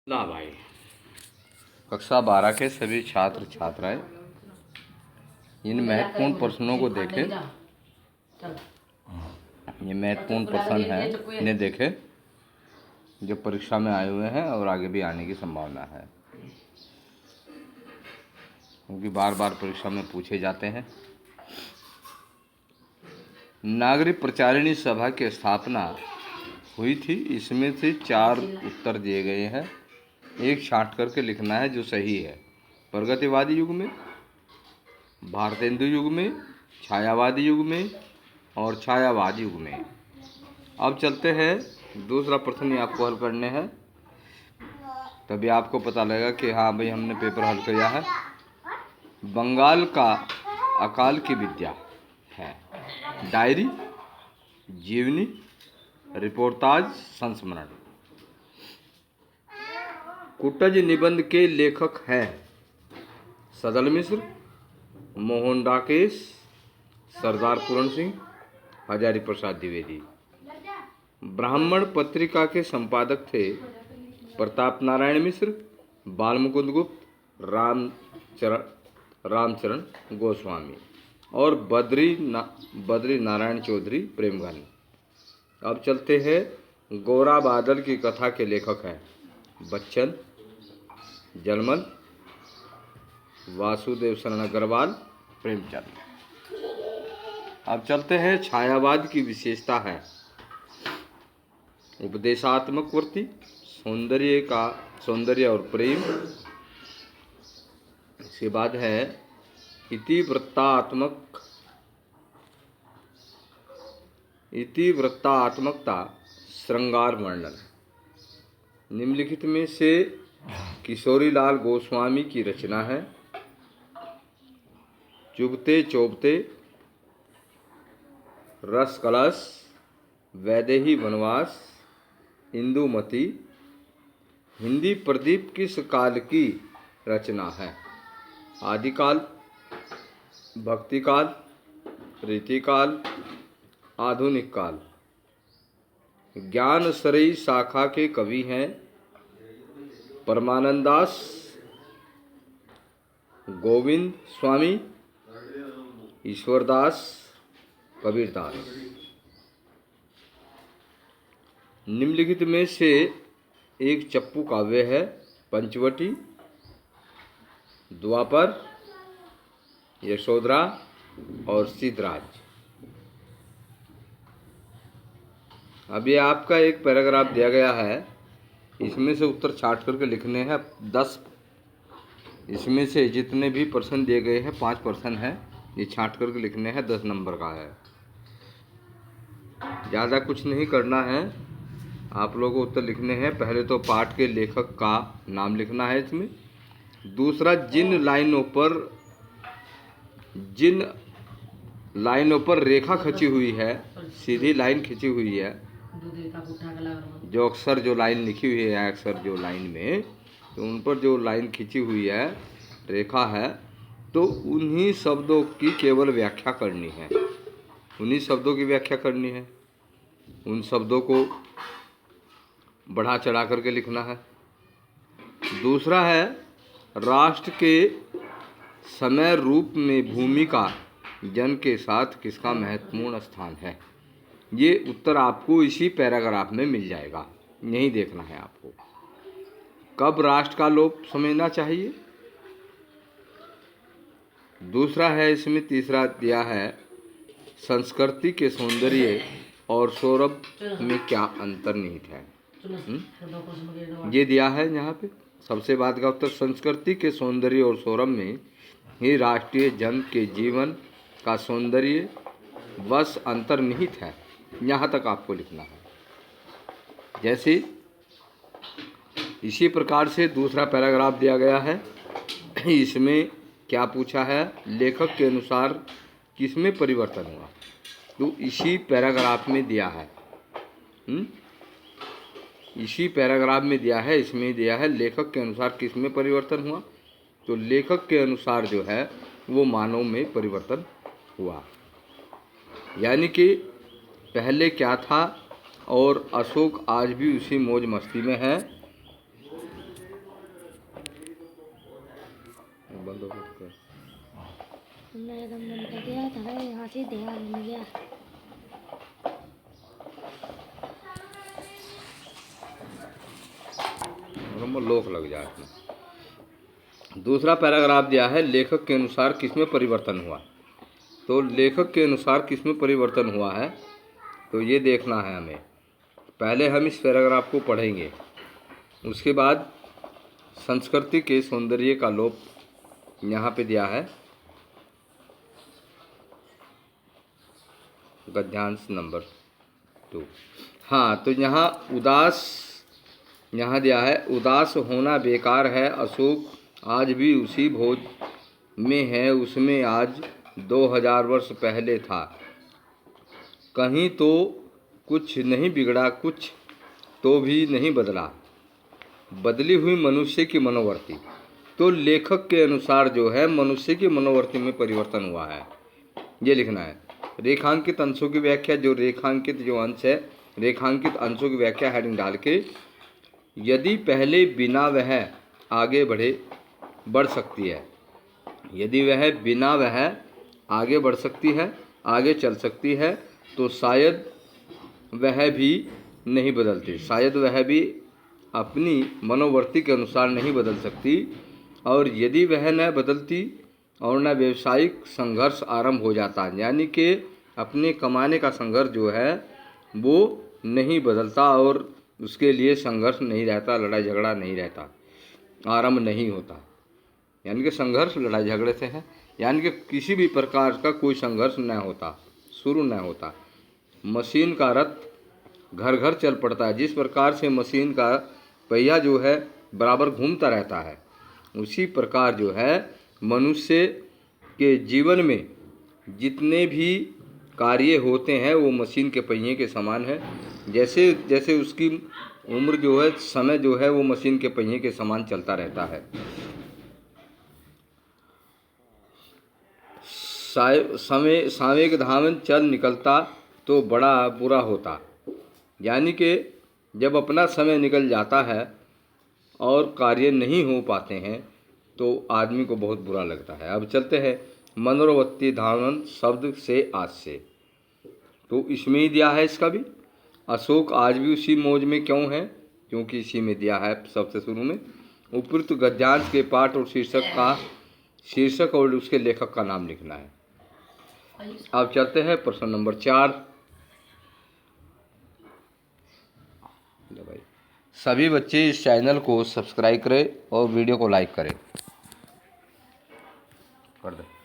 ला भाई। कक्षा 12 के सभी छात्र छात्राएं इन महत्वपूर्ण प्रश्नों को देखें। ये महत्वपूर्ण प्रश्न है, इन्हें देखें जो परीक्षा में आए हुए हैं और आगे भी आने की संभावना है, क्योंकि बार बार परीक्षा में पूछे जाते हैं। नागरिक प्रचारिणी सभा की स्थापना हुई थी, इसमें से 4 उत्तर दिए गए हैं। एक छांट करके लिखना है जो सही है। प्रगतिवादी युग में, भारतेंदु युग में, छायावादी युग में और छायावाद युग में। अब चलते हैं, दूसरा प्रश्न ही आपको हल करने हैं, तभी आपको पता लगेगा कि हाँ भाई हमने पेपर हल किया है। बंगाल का अकाल की विद्या है डायरी, जीवनी, रिपोर्टाज, संस्मरण। कुटज निबंध के लेखक हैं सदल मिश्र, मोहन राकेश, सरदार पूरन सिंह, हजारी प्रसाद द्विवेदी। ब्राह्मण पत्रिका के संपादक थे प्रताप नारायण मिश्र, बालमुकुंद गुप्त, रामचरण गोस्वामी और बद्री नारायण चौधरी प्रेमघन। अब चलते हैं, गोरा बादल की कथा के लेखक हैं बच्चन, जलमल, वासुदेव शरण अग्रवाल, प्रेमचंद। अब चलते हैं, छायावाद की विशेषता है उपदेशात्मक वृत्ति, सौंदर्य और प्रेम। इसके बाद है इतिवृत्तात्मकता, श्रृंगार वर्णन। निम्नलिखित में से किशोरीलाल गोस्वामी की रचना है चुभते चौबते, रस कलश, वैदेही वनवास, इंदुमती। हिंदी प्रदीप किस काल की रचना है? आदिकाल, भक्तिकाल, रीतिकाल, आधुनिक काल। ज्ञान सरई शाखा के कवि हैं परमानंदास, गोविंद स्वामी, ईश्वरदास, कबीरदास। निम्नलिखित में से एक चप्पू काव्य है पंचवटी, द्वापर, यशोधरा और सिद्धराज। अभी आपका एक पैराग्राफ दिया गया है, इसमें से उत्तर छांट करके लिखने हैं 10। इसमें से जितने भी प्रश्न दिए गए हैं 5 प्रश्न हैं, ये छांट करके लिखने हैं, 10 नंबर का है। ज़्यादा कुछ नहीं करना है, आप लोगों को उत्तर लिखने हैं। पहले तो पाठ के लेखक का नाम लिखना है इसमें। दूसरा, जिन लाइनों पर रेखा खींची हुई है, सीधी लाइन खींची हुई है, जो अक्सर जो लाइन लिखी हुई है, अक्सर जो लाइन में, तो उन पर जो लाइन खींची हुई है, रेखा है, तो उन्हीं शब्दों की केवल व्याख्या करनी है, उन्हीं शब्दों की व्याख्या करनी है। उन शब्दों को बढ़ा चढ़ा करके लिखना है। दूसरा है, राष्ट्र के समय रूप में भूमिका जन के साथ किसका महत्वपूर्ण स्थान है? ये उत्तर आपको इसी पैराग्राफ में मिल जाएगा, यही देखना है आपको। कब राष्ट्र का लोप समझना चाहिए? दूसरा है, इसमें तीसरा दिया है, संस्कृति के सौंदर्य और सौरभ में क्या अंतर्निहित है? ये दिया है यहाँ पे। सबसे बाद का उत्तर, संस्कृति के सौंदर्य और सौरभ में ही राष्ट्रीय जन के जीवन का सौंदर्य बस अंतर्निहित है। यहाँ तक आपको लिखना है। जैसे इसी प्रकार से दूसरा पैराग्राफ दिया गया है, इसमें क्या पूछा है, लेखक के अनुसार किसमें परिवर्तन हुआ? तो इसी पैराग्राफ में दिया है, इसी पैराग्राफ में दिया है, इसमें दिया है लेखक के अनुसार किसमें परिवर्तन हुआ। तो लेखक के अनुसार जो है वो मानव में परिवर्तन हुआ, यानी कि पहले क्या था और अशोक आज भी उसी मौज मस्ती में है, दो फुट मैं एकदम मन कर गया था यहाँ से ध्यान मिल गया। लोक लग जाए इसमें। दूसरा पैराग्राफ दिया है, लेखक के अनुसार किसमें परिवर्तन हुआ। तो लेखक के अनुसार किसमें परिवर्तन हुआ है तो ये देखना है हमें। पहले हम इस पैराग्राफ को पढ़ेंगे, उसके बाद संस्कृति के सौंदर्य का लोप यहाँ पे दिया है, गद्यांश नंबर 2। हाँ, तो यहाँ उदास, यहाँ दिया है, उदास होना बेकार है, अशोक आज भी उसी भोज में है, उसमें आज 2000 वर्ष पहले था, कहीं तो कुछ नहीं बिगड़ा, कुछ तो भी नहीं बदला, बदली हुई मनुष्य की मनोवृत्ति। तो लेखक के अनुसार जो है मनुष्य की मनोवृत्ति में परिवर्तन हुआ है, ये लिखना है। रेखांकित अंशों की व्याख्या, जो रेखांकित जो अंश है, रेखांकित अंशों की व्याख्या हेडिंग डाल के, यदि पहले बिना वह आगे बढ़ सकती है, यदि वह बिना वह आगे बढ़ सकती है, आगे चल सकती है, तो शायद वह भी नहीं बदलती, शायद वह भी अपनी मनोवृत्ति के अनुसार नहीं बदल सकती, और यदि वह न बदलती और न व्यवसायिक संघर्ष आरंभ हो जाता, यानी कि अपने कमाने का संघर्ष जो है वो नहीं बदलता और उसके लिए संघर्ष नहीं रहता, लड़ाई झगड़ा नहीं रहता, आरंभ नहीं होता, यानी कि संघर्ष लड़ाई झगड़े से है, यानी कि किसी भी प्रकार का कोई संघर्ष न होता, शुरू न होता। मशीन का रथ घर घर चल पड़ता है, जिस प्रकार से मशीन का पहिया जो है बराबर घूमता रहता है, उसी प्रकार जो है मनुष्य के जीवन में जितने भी कार्य होते हैं वो मशीन के पहिए के समान है। जैसे जैसे उसकी उम्र जो है, समय जो है वो मशीन के पहिए के समान चलता रहता है। सावेग धावन चल निकलता तो बड़ा बुरा होता, यानी कि जब अपना समय निकल जाता है और कार्य नहीं हो पाते हैं तो आदमी को बहुत बुरा लगता है। अब चलते हैं मनोवृत्ति धावन शब्द से आज से, तो इसमें ही दिया है इसका भी। अशोक आज भी उसी मौज में क्यों है, क्योंकि इसी में दिया है सबसे शुरू में। उपयुक्त गद्यांश के पाठ और शीर्षक और उसके लेखक का नाम लिखना है। अब चलते हैं प्रश्न नंबर 4। सभी बच्चे इस चैनल को सब्सक्राइब करें और वीडियो को लाइक करें। कर दे।